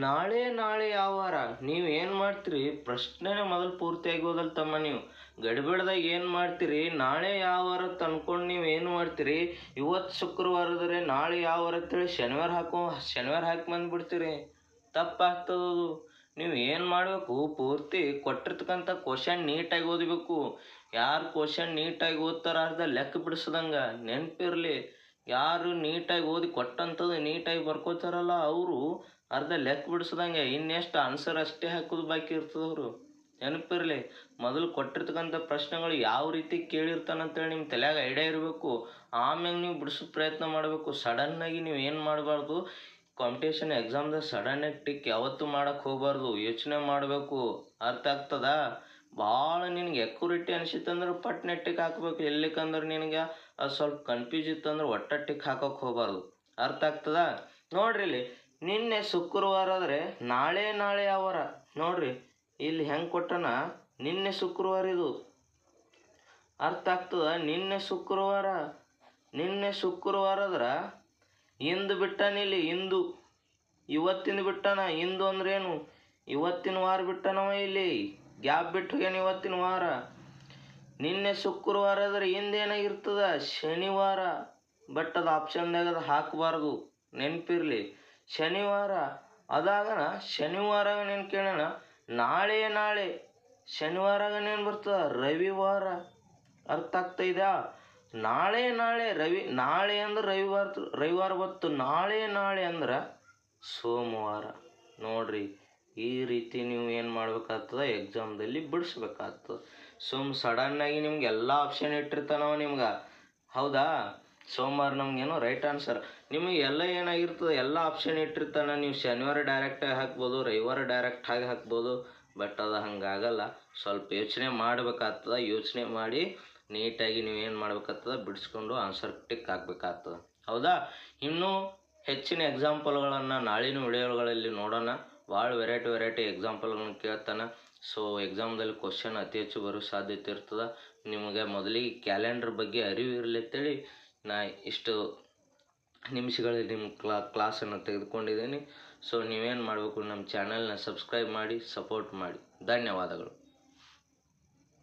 ನಾಳೆ ಯಾವ ವಾರ? ನೀವು ಏನು ಮಾಡ್ತೀರಿ? ಪ್ರಶ್ನೆನೇ ಮೊದಲು ಪೂರ್ತಿಯಾಗಿ ಓದಲ್ಲ ತಮ್ಮ. ನೀವು ಗಡಿಬಿಡ್ದಾಗ ಏನು ಮಾಡ್ತೀರಿ? ನಾಳೆ ಯಾವ ವಾರ ತಂದ್ಕೊಂಡು ನೀವು ಏನು ಮಾಡ್ತೀರಿ? ಇವತ್ತು ಶುಕ್ರವಾರ ಆದರೆ ನಾಳೆ ಯಾವ ವಾರ ಅಂತೇಳಿ ಶನಿವಾರ ಹಾಕಿ ಬಂದುಬಿಡ್ತೀರಿ. ತಪ್ಪಾಗ್ತದದು. ನೀವು ಏನು ಮಾಡಬೇಕು? ಪೂರ್ತಿ ಕೊಟ್ಟಿರ್ತಕ್ಕಂಥ ಕ್ವಶನ್ ನೀಟಾಗಿ ಓದಬೇಕು. ಯಾರು ಕ್ವಶನ್ ನೀಟಾಗಿ ಓದ್ತಾರ ಅರ್ಧ ಲೆಕ್ಕ ಬಿಡಿಸ್ದಂಗೆ. ನೆನಪಿರಲಿ, ಯಾರು ನೀಟಾಗಿ ಓದಿ ಕೊಟ್ಟಂಥದ್ದು ನೀಟಾಗಿ ಬರ್ಕೋತಾರಲ್ಲ ಅವರು ಅರ್ಧ ಲೆಕ್ಕ ಬಿಡಿಸ್ದಂಗೆ. ಇನ್ನೆಷ್ಟು ಆನ್ಸರ್ ಅಷ್ಟೇ ಹಾಕೋದು ಬಾಕಿ ಇರ್ತದವರು. ನೆನಪಿರಲಿ, ಮೊದಲು ಕೊಟ್ಟಿರ್ತಕ್ಕಂಥ ಪ್ರಶ್ನೆಗಳು ಯಾವ ರೀತಿ ಕೇಳಿರ್ತಾನಂತೇಳಿ ನಿಮ್ಮ ತಲೆಯಾಗ ಐಡಿಯಾ ಇರಬೇಕು. ಆಮ್ಯಾಗ ನೀವು ಬಿಡಿಸೋ ಪ್ರಯತ್ನ ಮಾಡಬೇಕು. ಸಡನ್ನಾಗಿ ನೀವು ಏನು ಮಾಡಬಾರ್ದು, ಕಾಂಪಿಟೇಷನ್ ಎಕ್ಸಾಮ್ದಾಗ ಸಡನ್ನಾಗಿ ಟಿಕ್ ಯಾವತ್ತೂ ಮಾಡೋಕ್ಕೆ ಹೋಗಬಾರ್ದು. ಯೋಚನೆ ಮಾಡಬೇಕು. ಅರ್ಥ ಆಗ್ತದಾ? ಭಾಳ ನಿನಗೆ ಎಕ್ಯುರೇಟಿ ಅನಿಸಿತ್ತಂದ್ರೆ ಪಟ್ನೆ ಟಿಕ್ ಹಾಕ್ಬೇಕು. ಎಲ್ಲಿಕಂದ್ರೆ ನಿನಗೆ ಅದು ಸ್ವಲ್ಪ ಕನ್ಫ್ಯೂಸ್ ಇತ್ತಂದ್ರೆ ಒಟ್ಟ ಟಿಕ್ ಹಾಕೋಕ್ಕೆ ಹೋಗಬಾರ್ದು. ಅರ್ಥ ಆಗ್ತದಾ? ನೋಡ್ರಿ, ಇಲ್ಲಿ ನಿನ್ನೆ ಶುಕ್ರವಾರ ಆದರೆ ನಾಳೆ ಯಾವ ವಾರ? ನೋಡ್ರಿ ಇಲ್ಲಿ ಹೆಂಗೆ ಕೊಟ್ಟನ, ನಿನ್ನೆ ಶುಕ್ರವಾರ ಇದು. ಅರ್ಥ ಆಗ್ತದ? ನಿನ್ನೆ ಶುಕ್ರವಾರ ಆದ್ರೆ ಇಂದು ಬಿಟ್ಟಾನ. ಇಲ್ಲಿ ಇಂದು ಇವತ್ತಿನ ಬಿಟ್ಟಾನ. ಇಂದು ಅಂದ್ರೇನು? ಇವತ್ತಿನ ವಾರ ಬಿಟ್ಟಾನವ. ಇಲ್ಲಿ ಗ್ಯಾಪ್ ಬಿಟ್ಟು ಹೋಗ್ಯಾನ ಇವತ್ತಿನ ವಾರ. ನಿನ್ನೆ ಶುಕ್ರವಾರ ಆದರೆ ಹಿಂದೇನಾಗಿರ್ತದ? ಶನಿವಾರ. ಬಟ್ ಅದು ಆಪ್ಷನ್ದಾಗ ಅದು ಹಾಕಬಾರ್ದು. ನೆನಪಿರಲಿ. ಶನಿವಾರ ಅದಾಗಣ ಶನಿವಾರನೇನು ಕೇಳೋಣ, ನಾಳೆ ಶನಿವಾರಗನೇನು ಬರ್ತದೆ, ರವಿವಾರ. ಅರ್ಥ ಆಗ್ತಾಯಿದಾ? ನಾಳೆ ನಾಳೆ ಅಂದ್ರೆ ರವಿವಾರ ಬತ್ತು, ನಾಳೆ ಅಂದ್ರೆ ಸೋಮವಾರ. ನೋಡ್ರಿ, ಈ ರೀತಿ ನೀವು ಏನು ಮಾಡ್ಬೇಕಾಗ್ತದೆ, ಎಕ್ಸಾಮ್ದಲ್ಲಿ ಬಿಡಿಸ್ಬೇಕಾಗ್ತದೆ. ಸಡನ್ನಾಗಿ ನಿಮ್ಗೆ ಎಲ್ಲ ಆಪ್ಷನ್ ಇಟ್ಟಿರ್ತಾನವ ನಿಮ್ಗೆ, ಹೌದಾ? ಸೋಮವಾರ ನಮಗೇನು ರೈಟ್ ಆನ್ಸರ್. ನಿಮಗೆ ಎಲ್ಲ ಏನಾಗಿರ್ತದೆ, ಎಲ್ಲ ಆಪ್ಷನ್ ಇಟ್ಟಿರ್ತಾನೆ. ನೀವು ಶನಿವಾರ ಡೈರೆಕ್ಟಾಗಿ ಹಾಕ್ಬೋದು, ರವಿವಾರ ಡೈರೆಕ್ಟ್ ಆಗಿ ಹಾಕ್ಬೋದು. ಬಟ್ ಅದು ಹಂಗಾಗಲ್ಲ. ಸ್ವಲ್ಪ ಯೋಚನೆ ಮಾಡಬೇಕಾಗ್ತದೆ. ಯೋಚನೆ ಮಾಡಿ ನೀಟಾಗಿ ನೀವು ಏನು ಮಾಡ್ಬೇಕಾಗ್ತದೆ, ಬಿಡಿಸ್ಕೊಂಡು ಆನ್ಸರ್ ಟಿಕ್ ಹಾಕ್ಬೇಕಾಗ್ತದೆ, ಹೌದಾ? ಇನ್ನೂ ಹೆಚ್ಚಿನ ಎಕ್ಸಾಂಪಲ್ಗಳನ್ನು ನಾಳಿನ ವಿಡಿಯೋಗಳಲ್ಲಿ ನೋಡೋಣ. ಭಾಳ ವೆರೈಟಿ ಎಕ್ಸಾಂಪಲ್ಗಳನ್ನು ಕೇಳ್ತಾನೆ. ಸೊ ಎಕ್ಸಾಮ್ದಲ್ಲಿ ಕ್ವಶನ್ ಅತಿ ಹೆಚ್ಚು ಬರೋ ಸಾಧ್ಯತೆ ಇರ್ತದೆ. ನಿಮಗೆ ಮೊದಲಿಗೆ ಕ್ಯಾಲೆಂಡರ್ ಬಗ್ಗೆ ಅರಿವು ಇರಲಿ ಅಂತೇಳಿ ನಾ ಇಷ್ಟು ನಿಮಿಷಗಳಲ್ಲಿ ನಿಮ್ಮ ಕ್ಲಾಸನ್ನು ತೆಗೆದುಕೊಂಡಿದ್ದೀನಿ. ಸೊ ನೀವೇನು ಮಾಡಬೇಕು, ನಮ್ಮ ಚಾನಲ್ನ ಸಬ್ಸ್ಕ್ರೈಬ್ ಮಾಡಿ ಸಪೋರ್ಟ್ ಮಾಡಿ. ಧನ್ಯವಾದಗಳು.